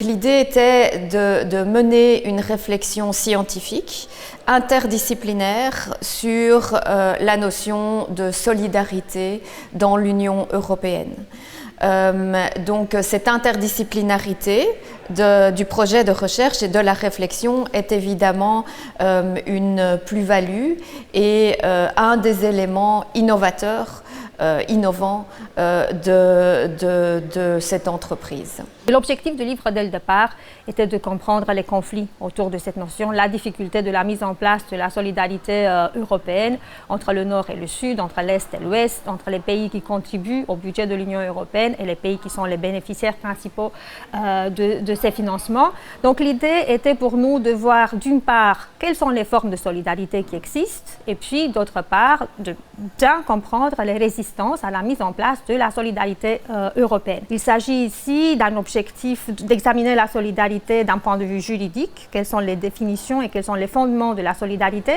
L'idée était de mener une réflexion scientifique, interdisciplinaire, sur la notion de solidarité dans l'Union européenne. Donc cette interdisciplinarité du projet de recherche et de la réflexion est évidemment une plus-value et un des éléments innovateurs, innovants de cette entreprise. L'objectif du livre dès le départ était de comprendre les conflits autour de cette notion, la difficulté de la mise en place de la solidarité européenne entre le Nord et le Sud, entre l'Est et l'Ouest, entre les pays qui contribuent au budget de l'Union européenne et les pays qui sont les bénéficiaires principaux de ces financements. Donc l'idée était pour nous de voir d'une part quelles sont les formes de solidarité qui existent et puis d'autre part de bien comprendre les résistances à la mise en place de la solidarité européenne. Il s'agit ici d'un objectif d'examiner la solidarité d'un point de vue juridique, quelles sont les définitions et quels sont les fondements de la solidarité,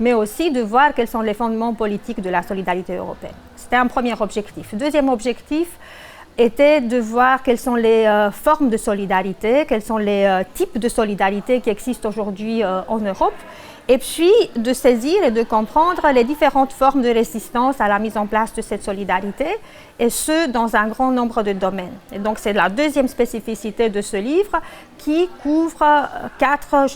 mais aussi de voir quels sont les fondements politiques de la solidarité européenne. C'était un premier objectif. Deuxième objectif était de voir quelles sont les formes de solidarité, quels sont les types de solidarité qui existent aujourd'hui en Europe, et puis de saisir et de comprendre les différentes formes de résistance à la mise en place de cette solidarité, et ce, dans un grand nombre de domaines. Et donc c'est la deuxième spécificité de ce livre qui couvre quatre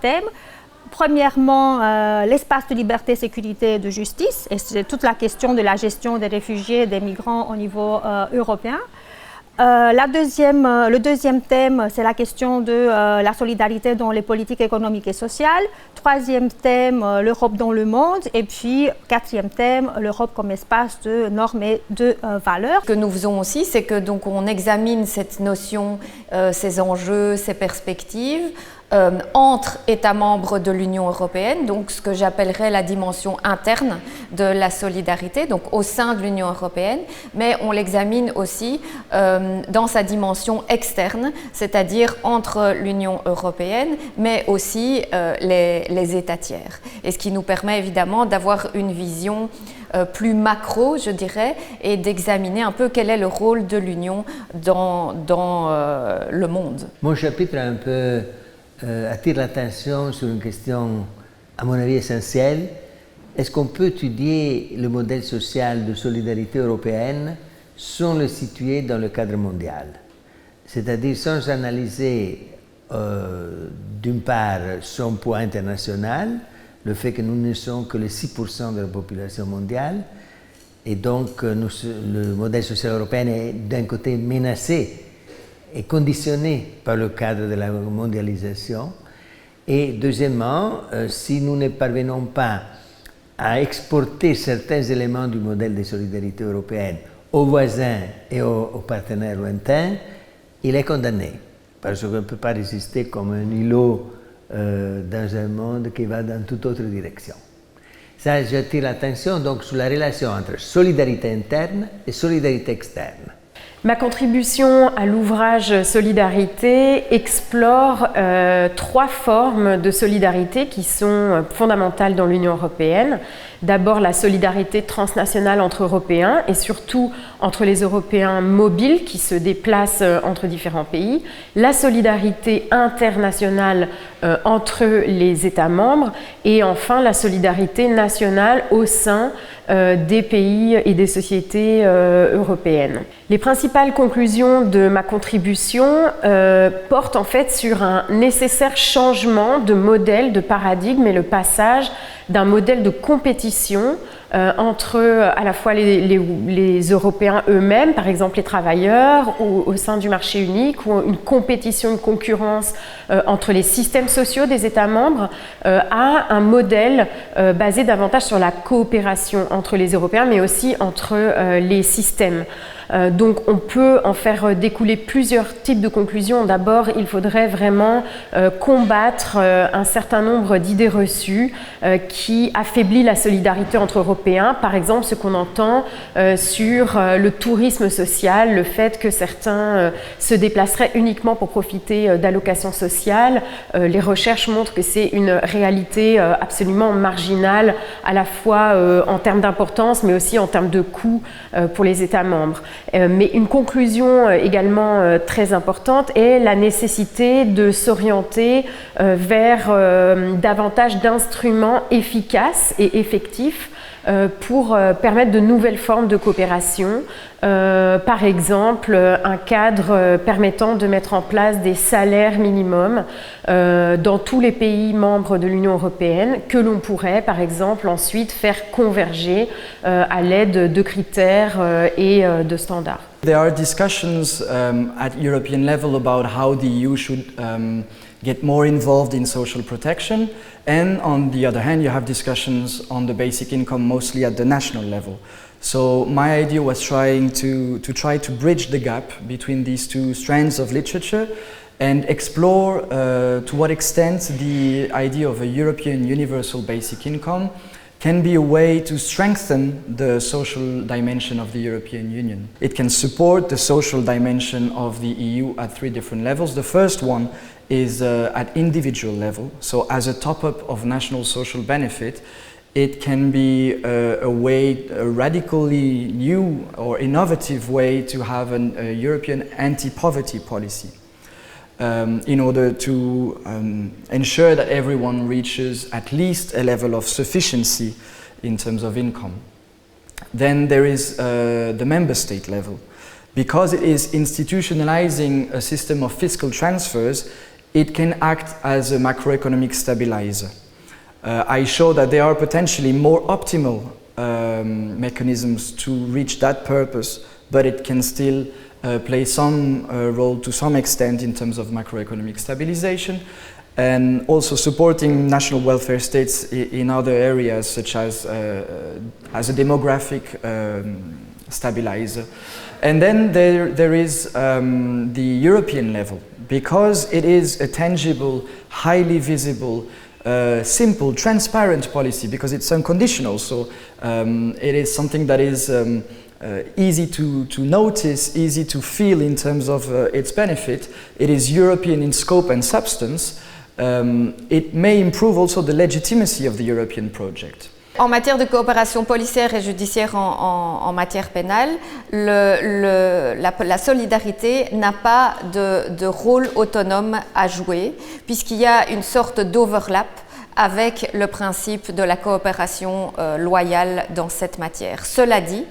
thèmes. Premièrement, l'espace de liberté, sécurité et de justice, et c'est toute la question de la gestion des réfugiés et des migrants au niveau européen. Le deuxième thème, c'est la question de la solidarité dans les politiques économiques et sociales. Troisième thème, l'Europe dans le monde. Et puis, quatrième thème, l'Europe comme espace de normes et de valeurs. Ce que nous faisons aussi, c'est que donc on examine cette notion, ces enjeux, ces perspectives entre États membres de l'Union européenne, donc ce que j'appellerais la dimension interne de la solidarité, donc au sein de l'Union européenne, mais on l'examine aussi dans sa dimension externe, c'est-à-dire entre l'Union européenne, mais aussi les États tiers. Et ce qui nous permet évidemment d'avoir une vision plus macro, je dirais, et d'examiner un peu quel est le rôle de l'Union dans le monde. Mon chapitre un peu attire l'attention sur une question, à mon avis, essentielle. Est-ce qu'on peut étudier le modèle social de solidarité européenne sans le situer dans le cadre mondial? C'est-à-dire sans analyser, d'une part, son poids international, le fait que nous ne sommes que les 6% de la population mondiale, et donc le modèle social européen est d'un côté menacé est conditionné par le cadre de la mondialisation. Et deuxièmement, si nous ne parvenons pas à exporter certains éléments du modèle de solidarité européenne aux voisins et aux partenaires lointains, il est condamné. Parce qu'on ne peut pas résister comme un îlot dans un monde qui va dans toute autre direction. Ça, j'attire l'attention donc sur la relation entre solidarité interne et solidarité externe. Ma contribution à l'ouvrage Solidarité explore trois formes de solidarité qui sont fondamentales dans l'Union européenne. D'abord, la solidarité transnationale entre Européens et surtout entre les Européens mobiles qui se déplacent entre différents pays. La solidarité internationale entre les États membres et enfin la solidarité nationale au sein des pays et des sociétés européennes. Les principales conclusions de ma contribution portent en fait sur un nécessaire changement de modèle, de paradigme et le passage d'un modèle de compétition entre à la fois les Européens eux-mêmes, par exemple les travailleurs, au sein du marché unique, ou une compétition, une concurrence entre les systèmes sociaux des États membres, à un modèle basé davantage sur la coopération entre les Européens, mais aussi entre les systèmes. Donc on peut en faire découler plusieurs types de conclusions. D'abord, il faudrait vraiment combattre un certain nombre d'idées reçues qui affaiblissent la solidarité entre Européens. Par exemple, ce qu'on entend sur le tourisme social, le fait que certains se déplaceraient uniquement pour profiter d'allocations sociales. Les recherches montrent que c'est une réalité absolument marginale, à la fois en termes d'importance, mais aussi en termes de coûts pour les États membres. Mais une conclusion également très importante est la nécessité de s'orienter vers davantage d'instruments efficaces et effectifs pour permettre de nouvelles formes de coopération. Par exemple, un cadre permettant de mettre en place des salaires minimums dans tous les pays membres de l'Union européenne que l'on pourrait, par exemple, ensuite faire converger à l'aide de critères et de standards. There are discussions at European level about how the EU should get more involved in social protection, and on the other hand you have discussions on the basic income mostly at the national level. So my idea was trying to bridge the gap between these two strands of literature and explore to what extent the idea of a European universal basic income can be a way to strengthen the social dimension of the European Union. It can support the social dimension of the EU at three different levels. The first one is at individual level, so as a top-up of national social benefit, it can be a way, a radically new or innovative way to have a European anti-poverty policy in order to ensure that everyone reaches at least a level of sufficiency in terms of income. Then there is the member state level. Because it is institutionalizing a system of fiscal transfers, it can act as a macroeconomic stabilizer. I show that there are potentially more optimal mechanisms to reach that purpose, but it can still play some role to some extent in terms of macroeconomic stabilization, and also supporting national welfare states in other areas, such as a demographic stabilizer. And then there is the European level, because it is a tangible, highly visible, simple, transparent policy, because it's unconditional. So it is something that is easy to notice, easy to feel in terms of its benefit. It is European in scope and substance. It may improve also the legitimacy of the European project. En matière de coopération policière et judiciaire en matière pénale, la solidarité n'a pas de rôle autonome à jouer, puisqu'il y a une sorte d'overlap avec le principe de la coopération loyale dans cette matière. Cela dit,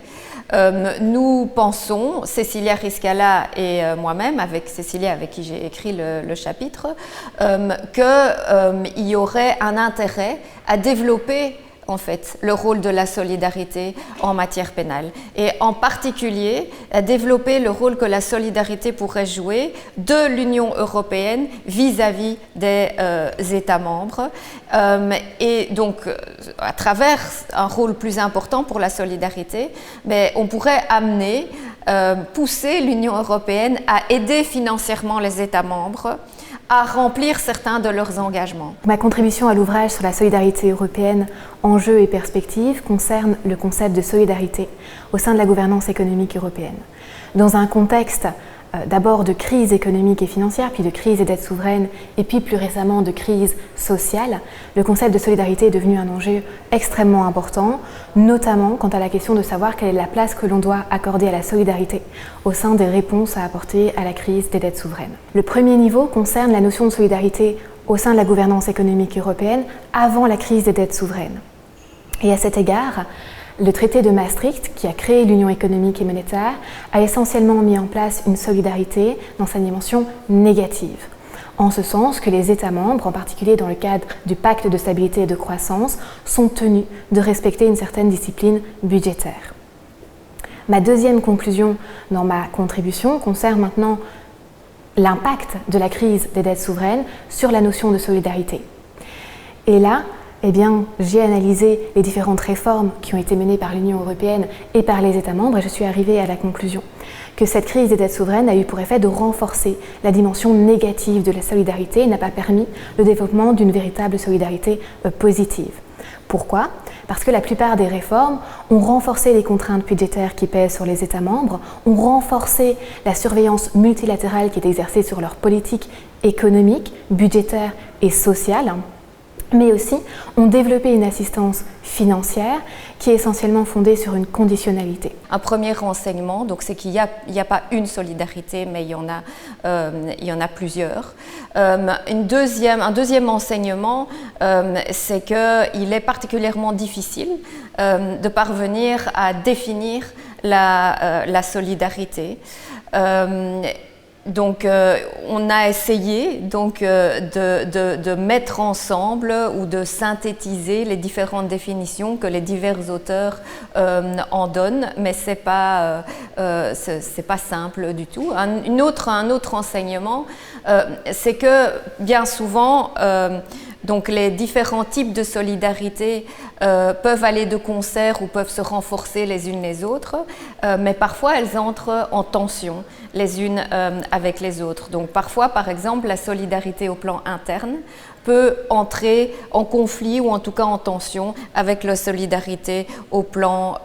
nous pensons, Cecilia Riscala et moi-même, avec Cecilia avec qui j'ai écrit le chapitre, qu'il y aurait un intérêt à développer en fait, le rôle de la solidarité en matière pénale, et en particulier à développer le rôle que la solidarité pourrait jouer de l'Union européenne vis-à-vis des États membres, et donc à travers un rôle plus important pour la solidarité, mais on pourrait amener, pousser l'Union européenne à aider financièrement les États membres à remplir certains de leurs engagements. Ma contribution à l'ouvrage sur la solidarité européenne, enjeux et perspectives, concerne le concept de solidarité au sein de la gouvernance économique européenne. Dans un contexte d'abord de crise économique et financière, puis de crise et dette souveraine, et puis plus récemment de crise sociale, le concept de solidarité est devenu un enjeu extrêmement important, notamment quant à la question de savoir quelle est la place que l'on doit accorder à la solidarité au sein des réponses à apporter à la crise des dettes souveraines. Le premier niveau concerne la notion de solidarité au sein de la gouvernance économique européenne avant la crise des dettes souveraines. Et à cet égard, le traité de Maastricht, qui a créé l'Union économique et monétaire, a essentiellement mis en place une solidarité dans sa dimension négative, en ce sens que les États membres, en particulier dans le cadre du pacte de stabilité et de croissance, sont tenus de respecter une certaine discipline budgétaire. Ma deuxième conclusion dans ma contribution concerne maintenant l'impact de la crise des dettes souveraines sur la notion de solidarité. Et là, j'ai analysé les différentes réformes qui ont été menées par l'Union européenne et par les États membres, et je suis arrivée à la conclusion que cette crise des dettes souveraines a eu pour effet de renforcer la dimension négative de la solidarité et n'a pas permis le développement d'une véritable solidarité positive. Pourquoi ? Parce que la plupart des réformes ont renforcé les contraintes budgétaires qui pèsent sur les États membres, ont renforcé la surveillance multilatérale qui est exercée sur leur politique économique, budgétaire et sociale, mais aussi ont développé une assistance financière qui est essentiellement fondée sur une conditionnalité. Un premier renseignement, donc, c'est qu'il n'y a pas une solidarité, mais il y en a plusieurs. Un deuxième enseignement, c'est qu'il est particulièrement difficile de parvenir à définir la solidarité. Donc, on a essayé de mettre ensemble ou de synthétiser les différentes définitions que les divers auteurs en donnent, mais c'est pas simple du tout. Un autre enseignement, c'est que bien souvent, donc les différents types de solidarité peuvent aller de concert ou peuvent se renforcer les unes les autres, mais parfois elles entrent en tension les unes avec les autres. Donc parfois, par exemple, la solidarité au plan interne peut entrer en conflit ou en tout cas en tension avec la solidarité au plan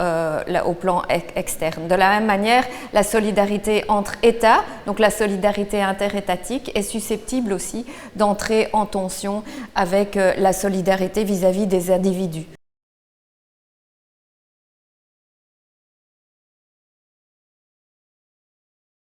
externe. De la même manière, la solidarité entre États, donc la solidarité interétatique, est susceptible aussi d'entrer en tension avec la solidarité vis-à-vis des individus.